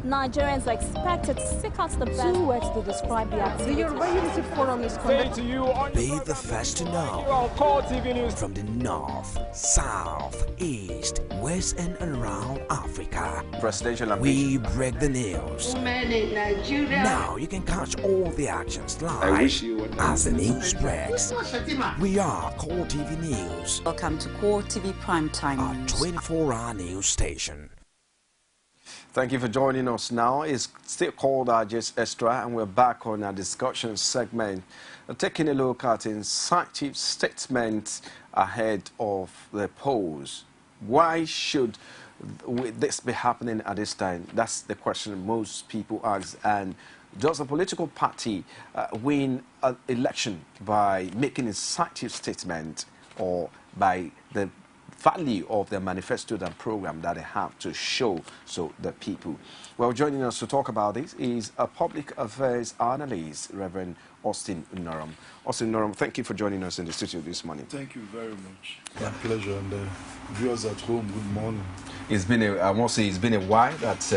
Nigerians are expected to seek out the best. Two words to describe the activity. The Yoruba Unity Forum is conducted. Be the first to know. From the north, south, east, west, and around Africa, Presidential we break the news. Now you can catch all the actions live as the news spreads. We are Core TV News. Welcome to Core TV Primetime Our News. 24-hour news station. Thank you for joining us now. It's still called Just Extra, and we're back on our discussion segment, taking a look at incisive statements ahead of the polls. Why should this be happening at this time? That's the question most people ask. And does a political party win an election by making incisive statements or by the value of the manifesto and program that they have to show so the people? Well, joining us to talk about this is a public affairs analyst, Reverend Austin Unoram. Austin Unoram, thank you for joining us in the studio this morning. Thank you very much. My pleasure. And viewers at home, good morning. It's been I must say, it's been a while that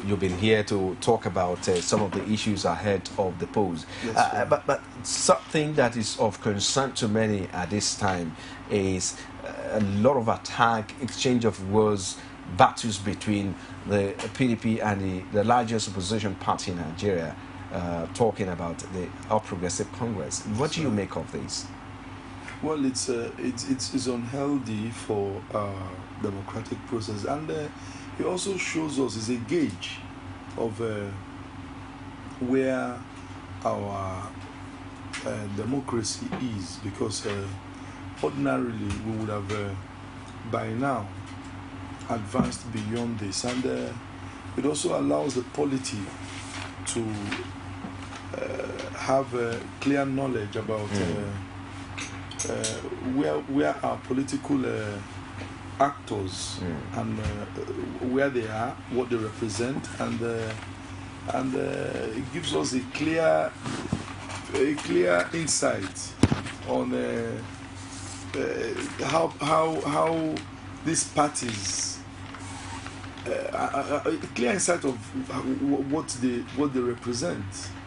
you've been here to talk about some of the issues ahead of the polls. Yes, but something that is of concern to many at this time is a lot of attack, exchange of words, battles between the PDP and the largest opposition party in Nigeria, talking about the All Progressive Congress. What do you make of this? Well, it's unhealthy for democratic process, and it also shows us is a gauge of where our democracy is, because ordinarily we would have by now advanced beyond this, and it also allows the polity to have clear knowledge about where our political actors and where they are, what they represent, and it gives us a clear insight on how these parties a clear insight of what they represent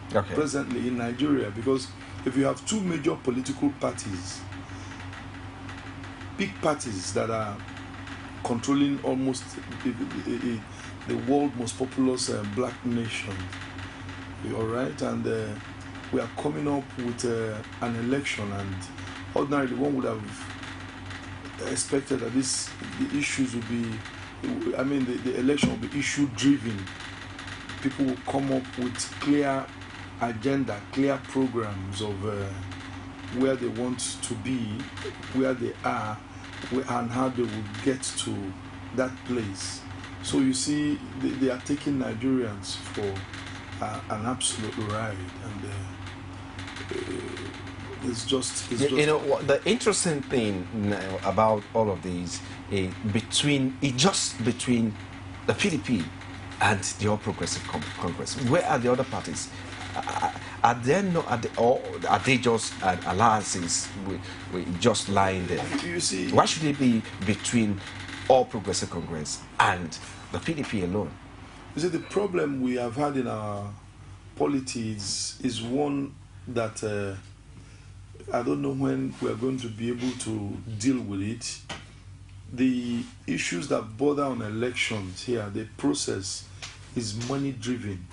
presently in Nigeria. Because if you have two major political parties, big parties that are controlling almost the world's most populous black nation, all right, and we are coming up with an election, and ordinarily one would have expected that the issues would be, the election will be issue driven. People will come up with clear agenda, clear programs of where they want to be, where they are, and how they will get to that place. So you see, they are taking Nigerians for an absolute ride, and it's just. You know, the interesting thing about all of these is between the PDP and the All Progressive Congress. Where are the other parties? Are they just alliances with just lying there? You see, why should it be between All Progressive Congress and the PDP alone? You see, the problem we have had in our politics is one that I don't know when we are going to be able to deal with it. The issues that border on elections here, the process is money driven.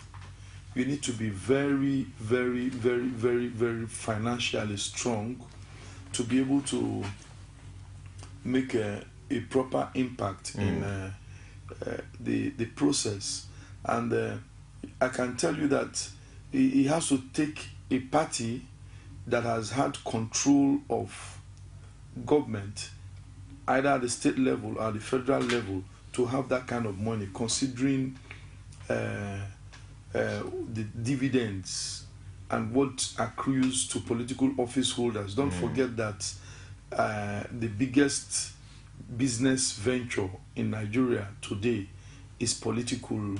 You need to be very, very, very, very, very financially strong to be able to make a proper impact in the process. And I can tell you that it has to take a party that has had control of government, either at the state level or the federal level, to have that kind of money, considering the dividends and what accrues to political office holders. Don't forget that the biggest business venture in Nigeria today is political.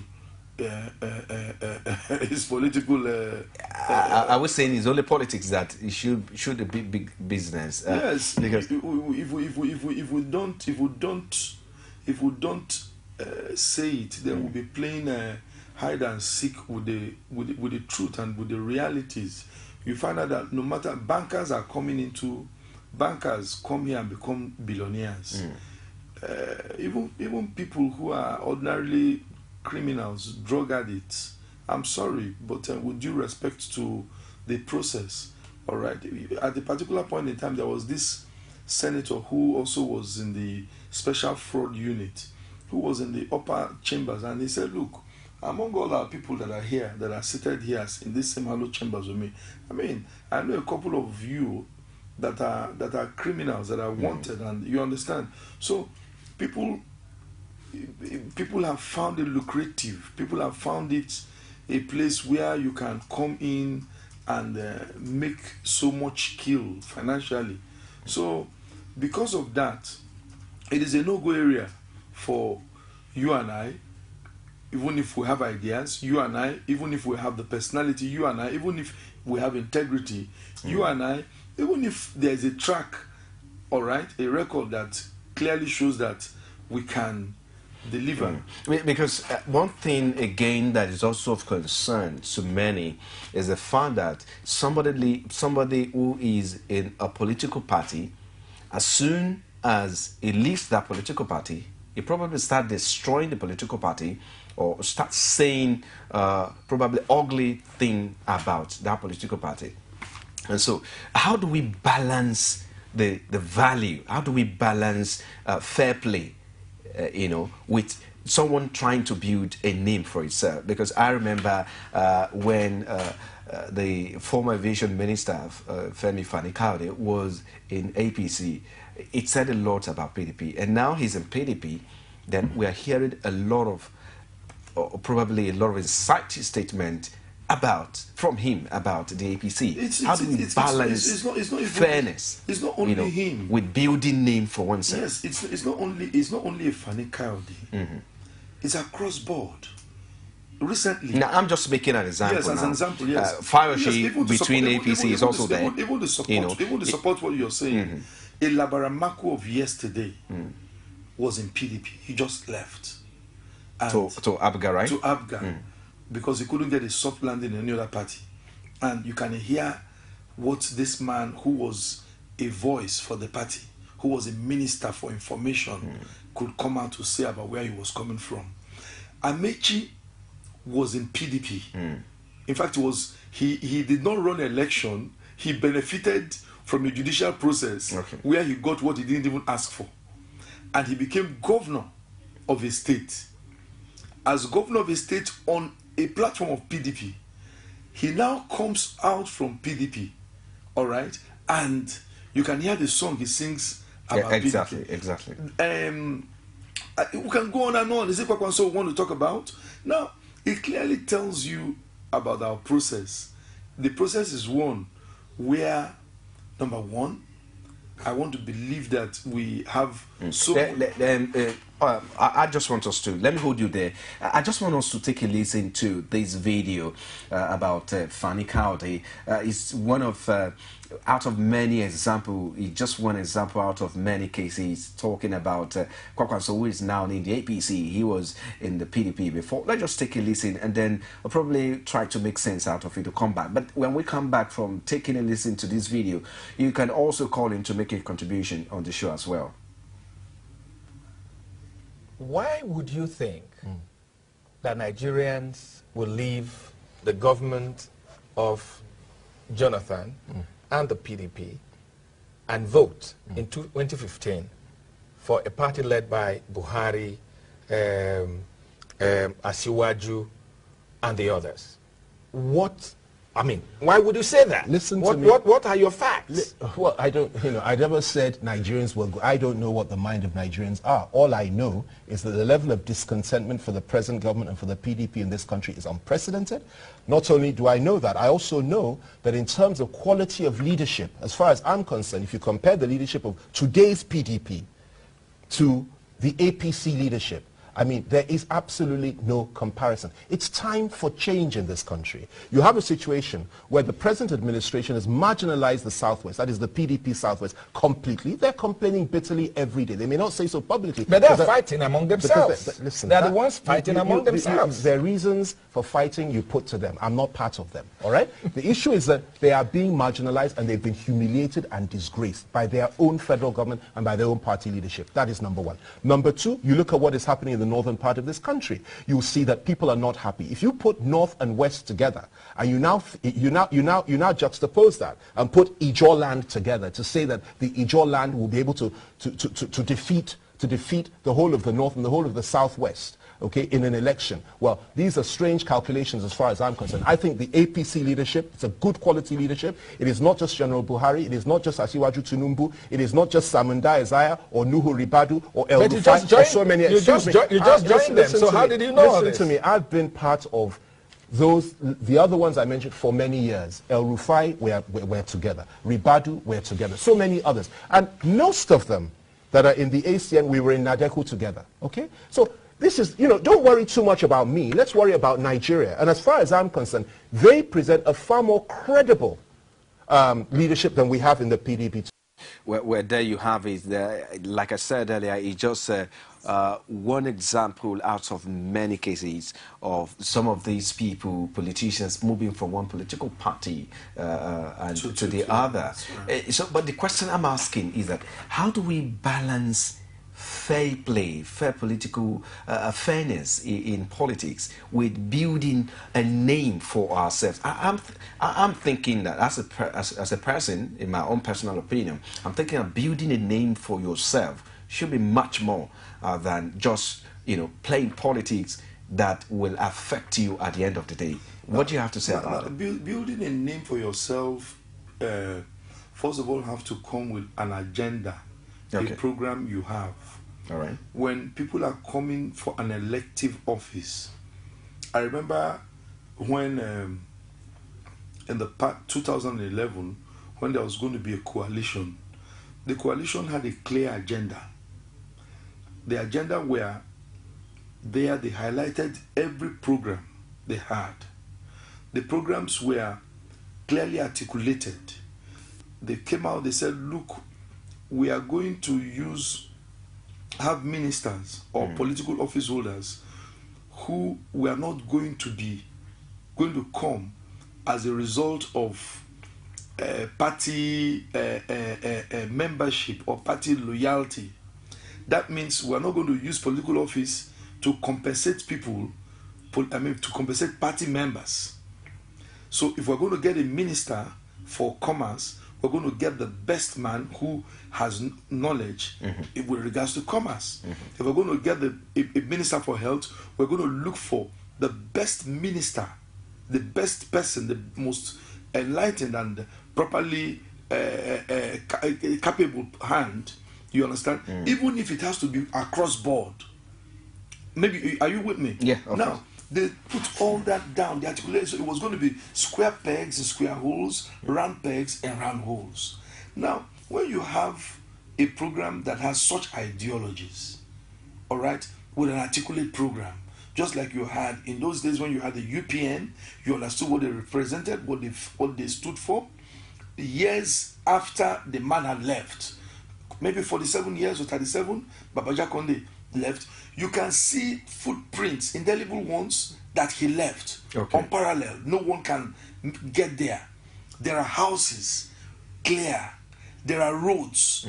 I was saying it's only politics that it should be big business. Yes, because if we don't say it, then we'll be playing hide and seek with the truth and with the realities, you find out that no matter, bankers come here and become billionaires. Even people who are ordinarily criminals, drug addicts, I'm sorry, but with due respect to the process, all right, at a particular point in time, there was this senator who also was in the special fraud unit, who was in the upper chambers, and he said, look, among all our people that are here, that are seated here in this same hollow chambers with me, I mean, I know a couple of you that are criminals, that are wanted, and you understand. So people have found it lucrative. People have found it a place where you can come in and make so much kill financially. So because of that, it is a no-go area for you and I, even if we have ideas, you and I, even if we have the personality, you and I, even if we have integrity, you and I, even if there's a track, all right, a record that clearly shows that we can deliver. Because one thing again that is also of concern to many is the fact that somebody who is in a political party, as soon as he leaves that political party, he probably start destroying the political party or start saying probably ugly thing about that political party. And so how do we balance the value? How do we balance fair play, with someone trying to build a name for itself? Because I remember when the former aviation minister, Femi Fani-Kaode, was in APC, it said a lot about PDP. And now he's in PDP, then we are hearing a lot of, probably a lot of inciting statement from him about the APC. How do we balance fairness? It's not only him with building name for oneself. Yes, it's not only a Fani-Kaode. It's across board. Recently, now I'm just making an example. Yes, as an example, yes. Fioshi between APC is also there. Even the support what you're saying. A Labaramaku of yesterday was in PDP. He just left. To Abga, right? To Abga. Because he couldn't get a soft landing in any other party. And you can hear what this man, who was a voice for the party, who was a minister for information, could come out to say about where he was coming from. Amechi was in PDP. In fact, he did not run an election. He benefited from a judicial process where he got what he didn't even ask for. And he became governor of a state. As governor of a state on a platform of PDP, he now comes out from PDP, all right, and you can hear the song he sings about PDP. Exactly. We can go on and on. Is it what we want to talk about? Now, it clearly tells you about our process. The process is one where, number one, I want to believe that we have so I just want us to, let me hold you there. I just want us to take a listen to this video about Fani-Kaode. It's one of, out of many examples, just one example out of many cases talking about Kwakwanso, who is now in the APC. He was in the PDP before. Let's just take a listen and then I'll probably try to make sense out of it to come back. But when we come back from taking a listen to this video, you can also call in to make a contribution on the show as well. Why would you think that Nigerians will leave the government of Jonathan and the PDP and vote in 2015 for a party led by Buhari, Asiwaju, and the others? Why would you say that? Listen to me. What are your facts? Well, I don't, I never said Nigerians will go. I don't know what the mind of Nigerians are. All I know is that the level of discontentment for the present government and for the PDP in this country is unprecedented. Not only do I know that, I also know that in terms of quality of leadership, as far as I'm concerned, if you compare the leadership of today's PDP to the APC leadership, I mean, there is absolutely no comparison. It's time for change in this country. You have a situation where the present administration has marginalized the Southwest, that is the PDP Southwest, completely. They're complaining bitterly every day. They may not say so publicly. But they're fighting among themselves. Listen, they're the ones fighting among themselves. Their reasons for fighting you put to them. I'm not part of them, all right? The issue is that they are being marginalized and they've been humiliated and disgraced by their own federal government and by their own party leadership. That is number one. Number two, you look at what is happening in the northern part of this country. You'll see that people are not happy. If you put north and west together and you now juxtapose that and put Ijaw land together to say that the Ijaw land will be able to defeat the whole of the north and the whole of the southwest, okay, in an election. Well, these are strange calculations as far as I'm concerned. I think the APC leadership, it's a good quality leadership. It is not just General Buhari, it is not just Asiwaju Tinubu, it is not just Samunda Isaiah or Nuhu Ribadu or El Rufai or so many. You just joined them, so how did you know all this? Listen to me, I've been part of the other ones I mentioned for many years. El Rufai, we're together. Ribadu, we're together. So many others. And most of them that are in the ACN, we were in Nadeku together, okay? So this is, don't worry too much about me. Let's worry about Nigeria. And as far as I'm concerned, they present a far more credible leadership than we have in the PDP. Where there you have it, like I said earlier, it's just one example out of many cases of some of these people, politicians, moving from one political party and to the other. Right. But the question I'm asking is that how do we balance fair play, fair political fairness in politics with building a name for ourselves? I'm thinking that as a person, in my own personal opinion, I'm thinking of building a name for yourself should be much more than just playing politics that will affect you at the end of the day. What do you have to say about it? Building a name for yourself, first of all, have to come with an agenda, a program you have. All right. When people are coming for an elective office, I remember when in the 2011, when there was going to be a coalition, the coalition had a clear agenda. The agenda were there, they highlighted every program they had. The programs were clearly articulated. They came out, they said, look, we are going to have ministers or political office holders who were not going to come as a result of party membership or party loyalty. That means we're not going to use political office to compensate people, to compensate party members. So if we're going to get a minister for commerce, we're going to get the best man who has knowledge with regards to commerce. If we're going to get a minister for health, we're going to look for the best minister, the best person, the most enlightened and properly capable hand. You understand? Even if it has to be across board. Maybe, are you with me? Yeah. Now, they put all that down. The articulation, it was going to be square pegs and square holes, round pegs and round holes. Now, when you have a program that has such ideologies, all right, with an articulate program, just like you had in those days when you had the UPN, you understood what they represented, what they stood for. Years after the man had left, maybe 47 years or 37, Babaja Konde left, you can see footprints, indelible ones, that he left, unparalleled. No one can get there. There are houses, clear. There are roads,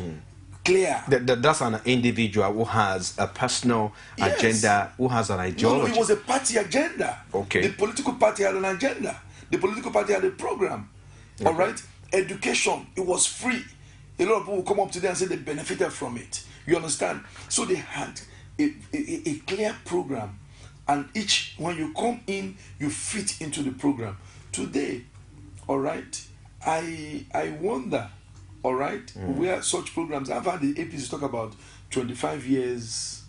clear. That's an individual who has a personal agenda, who has an ideology. No, it was a party agenda. Okay. The political party had an agenda. The political party had a program. All right? Education, it was free. A lot of people will come up today and say they benefited from it. You understand? So they had a clear program, and when you come in, you fit into the program. Today, all right, I wonder, all right, where such programs. I've had the APC talk about 25 years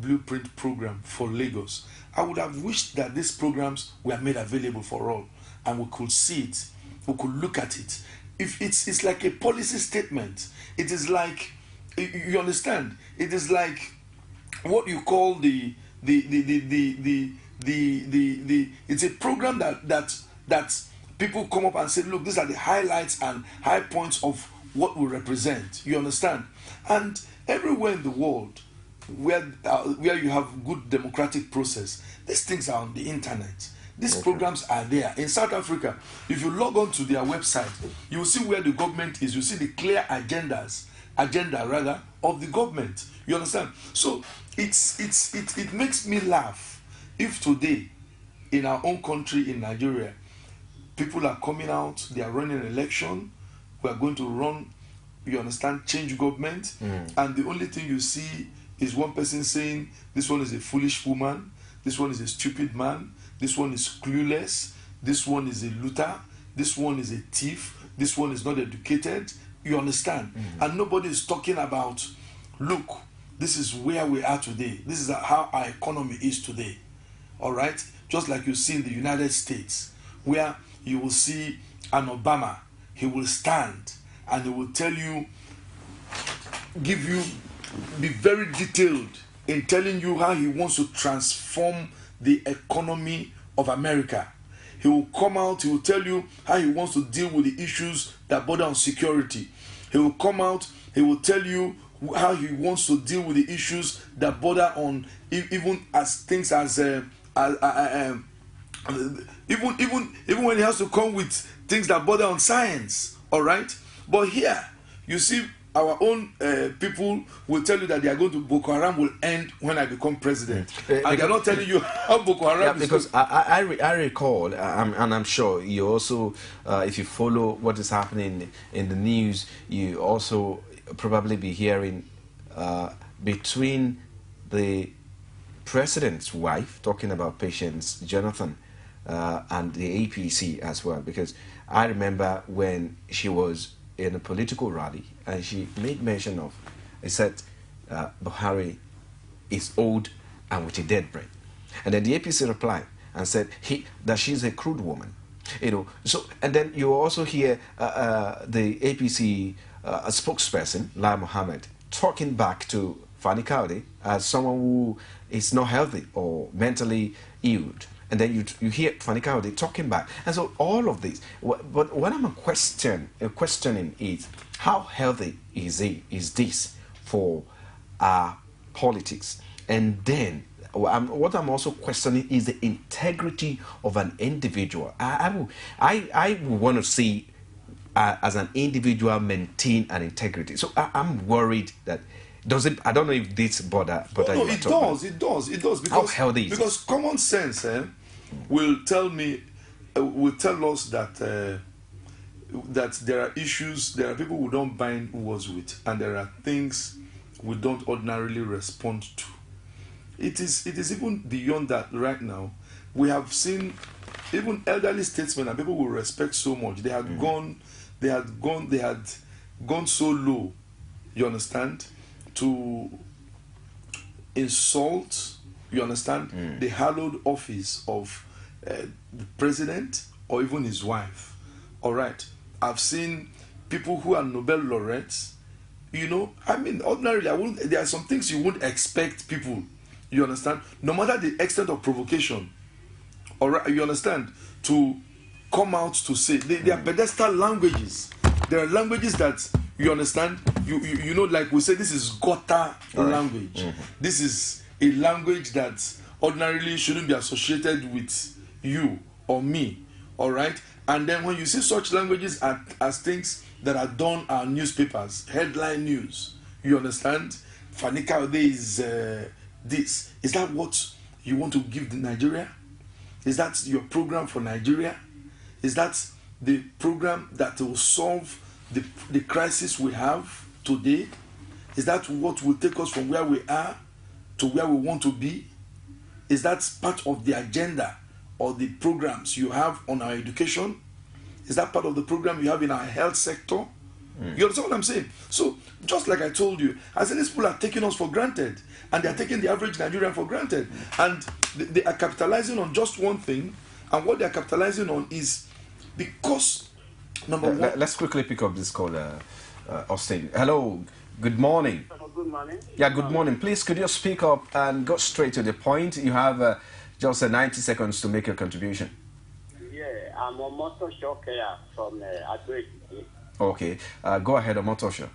blueprint program for Lagos. I would have wished that these programs were made available for all, and we could see it, we could look at it. If it's like a policy statement, it is like, you understand, it is like what you call it's a program that people come up and say, look, these are the highlights and high points of what we represent. You understand? And everywhere in the world where you have good democratic process, these things are on the internet. These programs are there. In South Africa, if you log on to their website, you will see where the government is. You see the clear agenda of the government. You understand? So it makes me laugh if today in our own country, in Nigeria, people are coming out, they are running an election, we are going to run, you understand, change government, and the only thing you see is one person saying, this one is a foolish woman, this one is a stupid man, this one is clueless, this one is a looter, this one is a thief, this one is not educated. You understand? And nobody is talking about, look, this is where we are today. This is how our economy is today. All right? Just like you see in the United States, where you will see an Obama, he will stand and he will tell you, be very detailed in telling you how he wants to transform the economy of America. He will come out, he will tell you how he wants to deal with the issues that border on security. He will come out, he will tell you how he wants to deal with the issues that border on even as things as even when he has to come with things that border on science. All right, but here you see our own people will tell you that they are going to Boko Haram will end when I become president, and they're not telling you how Boko Haram is. Because I recall, and I'm sure you also, if you follow what is happening in the news, you also probably be hearing between the president's wife, talking about Patience Jonathan, and the APC as well, because I remember when she was in a political rally and she made mention of, he said, Buhari is old and with a dead brain. And then the APC replied and said that she's a crude woman. You know, so, and then you also hear the APC spokesperson, Lai Mohammed, talking back to Fani Kaude as someone who is not healthy or mentally ill. And then you hear Fani Kaude talking back. And so all of this, but what I'm questioning is, how healthy is this for our politics? And then what I'm also questioning is the integrity of an individual. I want to see as an individual maintain an integrity. So I'm worried that I don't know if this bother. No, it does. Because, how healthy is it? Because common sense will tell us that that there are issues, there are people who don't bind words with, and there are things we don't ordinarily respond to. It is even beyond that right now. We have seen even elderly statesmen and people we respect so much. They had gone so low, you understand, to insult, you understand, the hallowed office of the president or even his wife. All right. I've seen people who are Nobel laureates, you know, I mean, ordinarily, there are some things you wouldn't expect people, you understand, no matter the extent of provocation, all right, you understand, to come out to say. They are pedestal languages. There are languages that, you understand, you know, like we say, this is gutter language. This is a language that ordinarily shouldn't be associated with you or me, all right? And then when you see such languages as things that are done on newspapers, headline news, you understand? Fani Kaude is this. Is that what you want to give to Nigeria? Is that your program for Nigeria? Is that the program that will solve the crisis we have today? Is that what will take us from where we are to where we want to be? Is that part of the agenda or the programs you have on our education? Is that part of the program you have in our health sector? You understand what I'm saying? So, just like I told you, I said these people are taking us for granted, and they are taking the average Nigerian for granted, and they are capitalizing on just one thing, and what they are capitalizing on is because, number one... Let's quickly pick up this call, Austin. Hello, good morning. good morning. Yeah, good morning. Please, could you speak up and go straight to the point? You have just 90 seconds to make your contribution. Yeah, I'm Omotosho from Adwek. Okay, go ahead, Omotosho.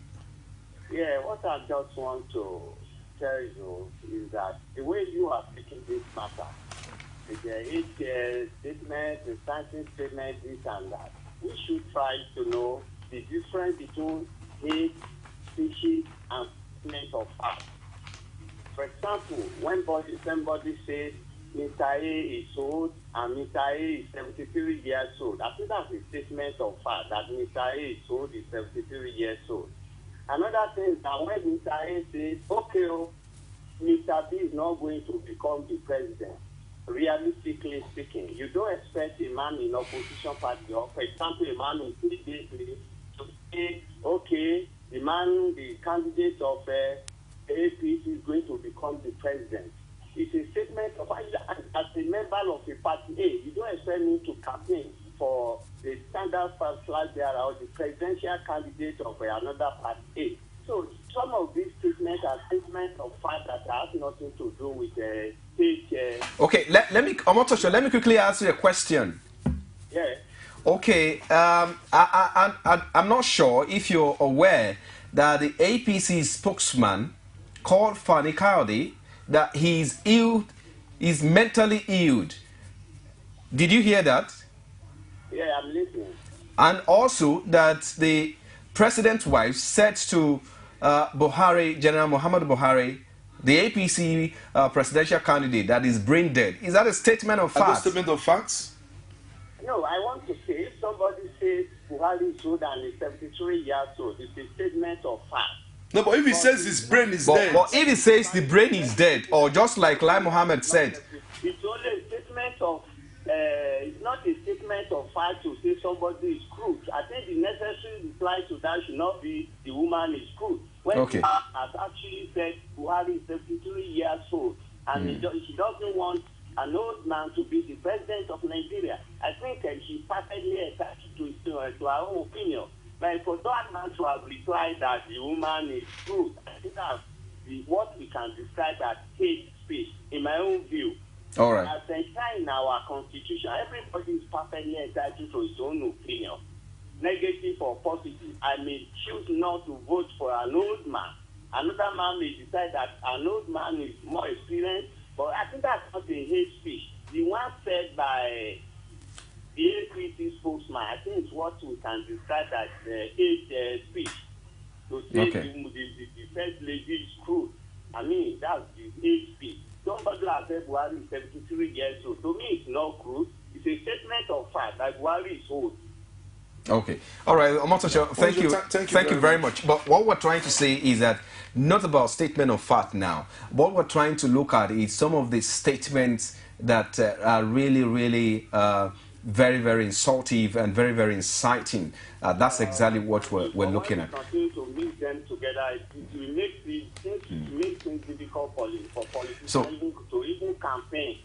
Yeah, what I just want to tell you is that the way you are speaking this matter, each statement, the starting statement, this and that, we should try to know the difference between hate, species, and statement of fact. For example, when somebody says Mr. A is old and Mr. A is 73 years old, I think that's a statement of fact that Mr. A is old, is 73 years old. Another thing is that when Mr. A says, okay, Mr. B is not going to become the president, realistically speaking, you don't expect a man in opposition party, or for example, a man in PDP to say, okay, the candidate of APC is going to become the president. It's a statement of, as a member of a party A, you don't expect me to campaign for the standard flag bearer or the presidential candidate of another party A. So some of these statements are statements of fact that have nothing to do with state. Okay, let me, Omotosho, let me quickly ask you a question. Yeah. Okay, I'm not sure if you're aware that the APC spokesman called Fani Kaudi that he's ill, he's mentally ill. Did you hear that? Yeah, I'm listening. And also that the president's wife said to Buhari, General Muhammad Buhari, the APC presidential candidate, that is brain dead. Is that a statement of fact? A statement of facts? No, I want to say, if somebody says Buhari is old and is 73 years old, it's a statement of fact. No, but if he says his brain is dead. But if he says the brain is dead, or just like Lai Mohammed said. It's only a statement of, it's not a statement of fact to say somebody is crude. I think the necessary reply to that should not be the woman is crude. When okay. She has actually said Buhari is 73 years old, and she doesn't want an old man to be the president of Nigeria. I think she's perfectly attached to her own opinion. But for that man to have replied that the woman is crude, I think that's what we can describe as hate speech, in my own view. All right. As enshrined in our constitution, everybody is perfectly entitled to his own opinion, negative or positive. I may choose not to vote for an old man. Another man may decide that an old man is more experienced, but I think that's not a hate speech. The one said by the APC spokesman, I think it's what we can describe as hate speech. To say the first lady is crude. I mean, that's the hate speech. Somebody has said Buhari is 73 years old. To me, it's not crude. It's a statement of fact that Buhari is old. Okay. All right, Omotosho, thank you very much. But what we're trying to say is that not about statement of fact now. What we're trying to look at is some of the statements that are really very, very insultive and very, very inciting. That's exactly what we're looking at. Continue to mix them together. It makes things difficult for politicians to even campaign.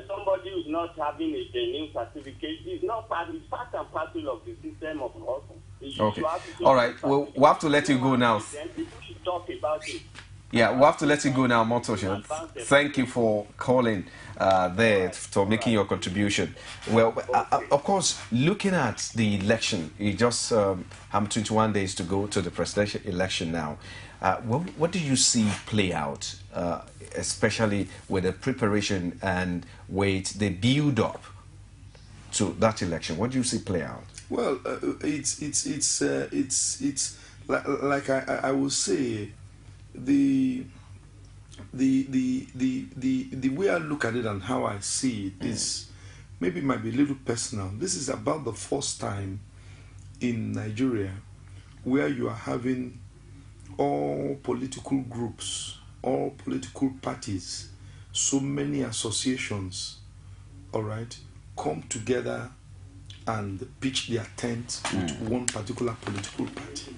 Somebody who's not having a genuine certificate is not part and parcel of the system of government. Okay. All right. We'll have to let you go now. People should talk about it. Yeah, we'll have to let you go now, Omotosho. Thank you for calling for making your contribution. Well, of course, looking at the election, you just have 21 days to go to the presidential election now. What do you see play out, especially with the preparation and with the build-up to that election? What do you see play out? Well, it's like I will say. The way I look at it and how I see it is maybe might be a little personal. This is about the first time in Nigeria where you are having all political groups, all political parties, so many associations, all right, come together and pitch their tent with one particular political party.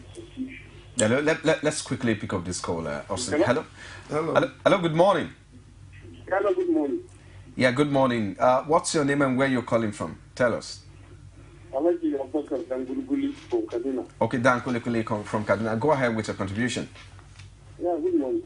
Yeah, let's quickly pick up this call, Austin. Hello? Hello, good morning. Hello, good morning. Yeah, good morning. What's your name and where you're calling from? Tell us. Okay, Dan Kulikuli from Kaduna. Okay, Dan Kulikuli from Kaduna. Go ahead with your contribution. Yeah, good morning.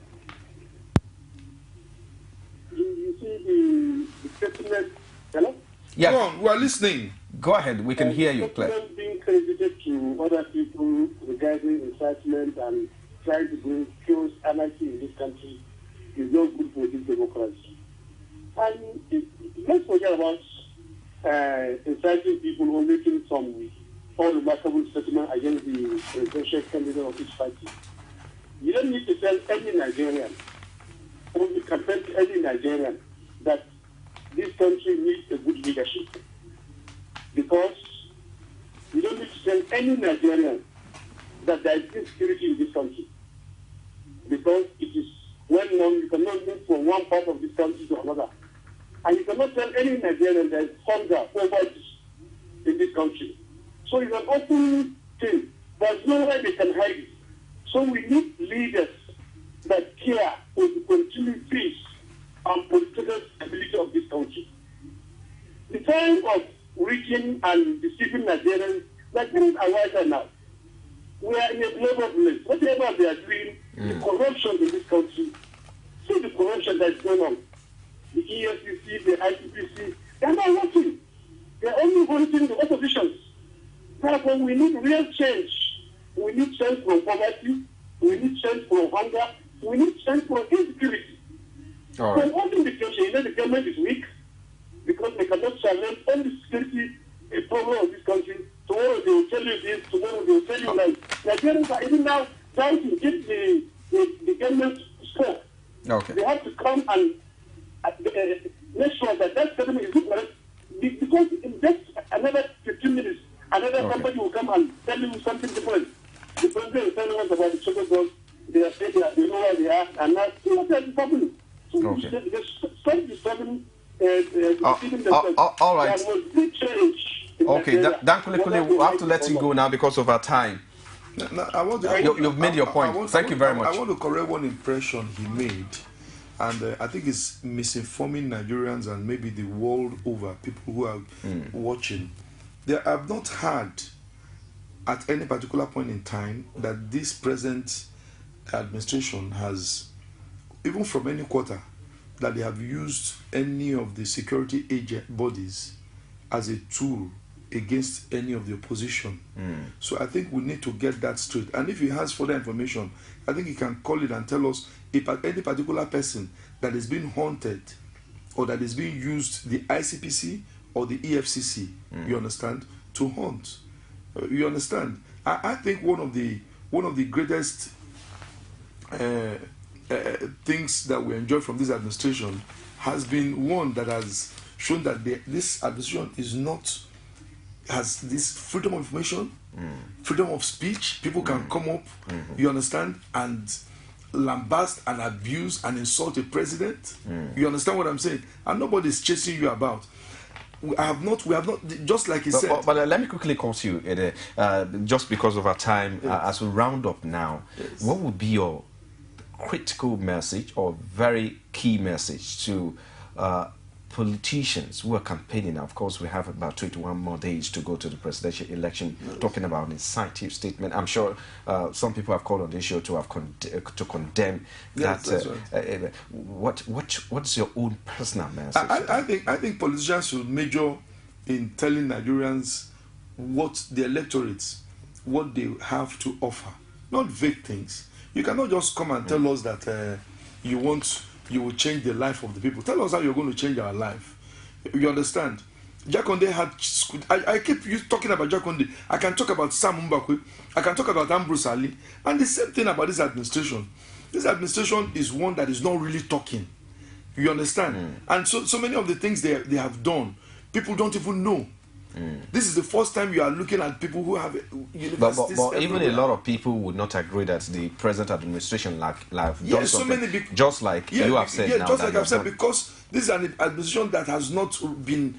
You see the statement, hello? Yeah. Go on, we are listening. Go ahead, we can hear you, Claire. Statement being credited to other people regarding incitement and trying to bring chaos anarchy in this country is not good for this democracy. And let's forget about inciting people or making some unremarkable statement against the presidential candidate of each party. You don't need to tell any Nigerian or to campaign to any Nigerian that this country needs a good leadership. Because you don't need to tell any Nigerian that there is insecurity in this country. Because it is well known, you cannot move from one part of this country to another. And you cannot tell any Nigerian there is hunger, poverty in this country. So it's an open thing. There's no way they can hide it. So we need leaders that care for the continued peace and political stability of this country. The time of reaching and deceiving Nigerians are wiser now. We are in a global place. Whatever they are doing, the corruption in this country, see the corruption that is going on. The EFCC, the ICPC, they are not working. They are only wanting the oppositions. Therefore, we need real change. We need change from poverty. We need change from hunger. We need change from insecurity. All right. So what in the future, the government is weak because they cannot challenge all the security problem of this country. Tomorrow they will tell you this, tomorrow they will tell you that. Nigerians are even now trying to get the government score. Okay. They have to come and make sure that government is good, because in just another 15 minutes, another company will come and tell you something different. The president will tell you about the sugar girls, they are saying that they know where they are, and now see what is happening. So they stop disturbing all right. There was big change. Okay, Dan Kulikuli, we have to let you go now because of our time. You've made your point. Thank you very much. I want to correct one impression he made, and I think it's misinforming Nigerians and maybe the world over, people who are watching. They have not heard at any particular point in time that this present administration has, even from any quarter, that they have used any of the security agent bodies as a tool against any of the opposition. So I think we need to get that straight. And if he has further information, I think he can call it and tell us if any particular person that is being haunted or that is being used, the ICPC or the EFCC, you understand, to haunt. You understand? I think one of the greatest things that we enjoy from this administration has been one that has shown that this administration has this freedom of information, freedom of speech. People can come up, you understand, and lambast and abuse and insult a president. You understand what I'm saying? And nobody's chasing you about. We have not, just like he said. But let me quickly call you, just because of our time, as we round up now, what would be your critical message or very key message to politicians who are campaigning? Now, of course, we have about 21 more days to go to the presidential election, talking about an incisive statement. I'm sure some people have called on this show to condemn that. Right. What's your own personal message? I think politicians should major in telling Nigerians what the electorates, what they have to offer, not vague things. You cannot just come and tell us that you will change the life of the people. Tell us how you're going to change our life. You understand? Jakonde had... I keep you talking about Jakonde. I can talk about Sam Mbakwe. I can talk about Ambrose Ali. And the same thing about this administration. This administration is one that is not really talking. You understand? And so many of the things they have done, people don't even know. This is the first time you are looking at people who have universities. But even a lot of people would not agree that the present administration have done something. Just like you have said now. Just like I've said, because this is an administration that has not been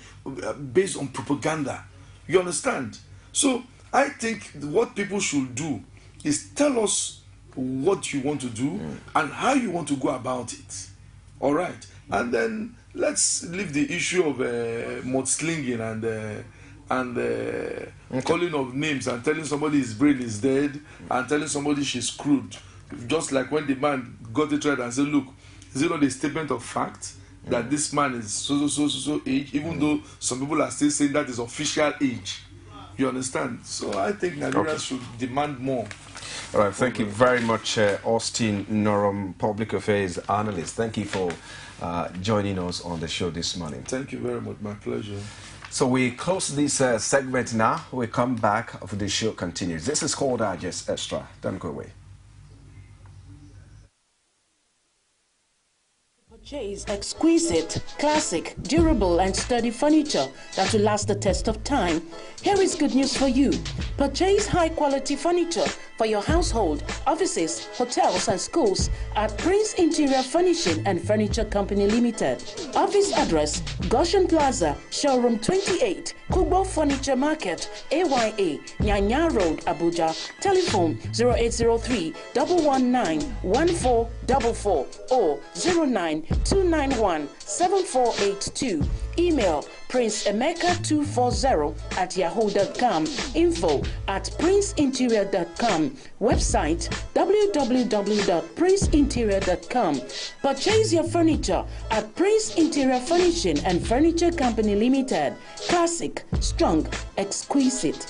based on propaganda. You understand? So I think what people should do is tell us what you want to do and how you want to go about it. All right? And then let's leave the issue of mudslinging and calling of names and telling somebody his brain is dead and telling somebody she's screwed. Just like when the man got it right and said, look, is it not a statement of fact that this man is so age, even though some people are still saying that is official age? You understand? So I think Nigerians should demand more. All right, thank you very much, Austin Norum, Public Affairs Analyst. Thank you for joining us on the show this morning. Thank you very much. My pleasure. So we close this segment now. We come back for the show continues. This is called Just Extra. Don't go away. Purchase exquisite, classic, durable and sturdy furniture that will last the test of time. Here is good news for you. Purchase high-quality furniture for your household, offices, hotels and schools at Prince Interior Furnishing and Furniture Company Limited. Office address, Goshen Plaza, Showroom 28, Kubo Furniture Market, AYA, Nyanya Road, Abuja. Telephone 0803 119 1444 or 09291 7482. Email princeemeka240@yahoo.com. info@princeinterior.com. Website www.princeinterior.com. Purchase your furniture at Prince Interior Furnishing and Furniture Company Limited. Classic, strong, exquisite.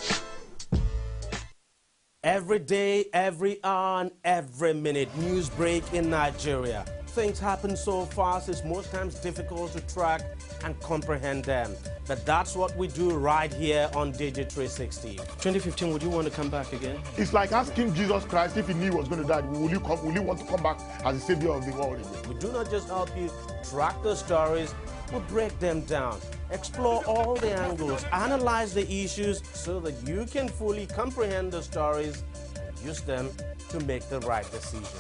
Every day, every hour, and every minute, news break in Nigeria. Things happen so fast, it's most times difficult to track and comprehend them. But that's what we do right here on Digit 360. 2015, would you want to come back again? It's like asking Jesus Christ if he knew he was going to die, will you want to come back as the savior of the world? We do not just help you track the stories, we break them down, explore all the angles, analyze the issues so that you can fully comprehend the stories and use them to make the right decisions.